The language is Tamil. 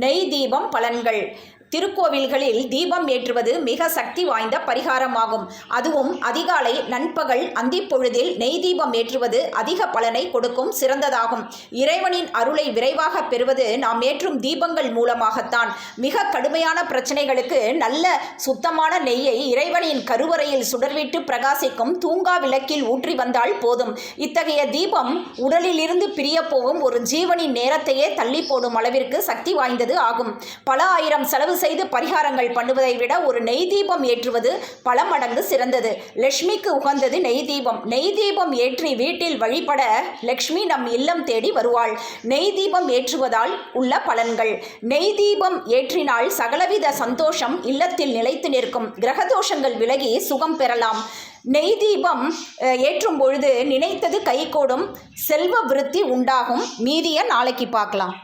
நெய் தீபம் பலன்கள். திருக்கோவில்களில் தீபம் ஏற்றுவது மிக சக்தி வாய்ந்த பரிகாரமாகும். அதுவும் அதிகாலை, நண்பகல், அந்திப்பொழுதில் நெய் தீபம் ஏற்றுவது அதிக பலனை கொடுக்கும் சிறந்ததாகும். இறைவனின் அருளை விரைவாக பெறுவது நாம் ஏற்றும் தீபங்கள் மூலமாகத்தான். மிக கடுமையான பிரச்சனைகளுக்கு நல்ல சுத்தமான நெய்யை இறைவனின் கருவறையில் சுடர்விட்டு பிரகாசிக்கும் தூங்கா விளக்கில் ஊற்றி வந்தால் போதும். இத்தகைய தீபம் உடலிலிருந்து பிரிய போகும் ஒரு ஜீவனின் நேரத்தையே தள்ளி போடும் அளவிற்கு சக்தி வாய்ந்தது ஆகும். பல ஆயிரம் செலவு செய்து பரிகாரங்கள் பண்ணுவதை விட ஒரு நெய் தீபம் ஏற்றுவது பல மடங்கு சிறந்தது. லட்சுமிக்கு உகந்தது நெய் தீபம். நெய் தீபம் ஏற்றி வீட்டில் வழிபட லட்சுமி நம் இல்லம் தேடி வருவாள். நெய் தீபம் ஏற்றுவதால் உள்ள பலன்கள். நெய் தீபம் ஏற்றினால் சகலவித சந்தோஷம் இல்லத்தில் நிலைத்து நிற்கும். கிரகதோஷங்கள் விலகி சுகம் பெறலாம். நெய் தீபம் ஏற்றும் பொழுது நினைத்தது கைகூடும், செல்வ விருத்தி உண்டாகும். மீதியை நாளைக்கு பார்க்கலாம்.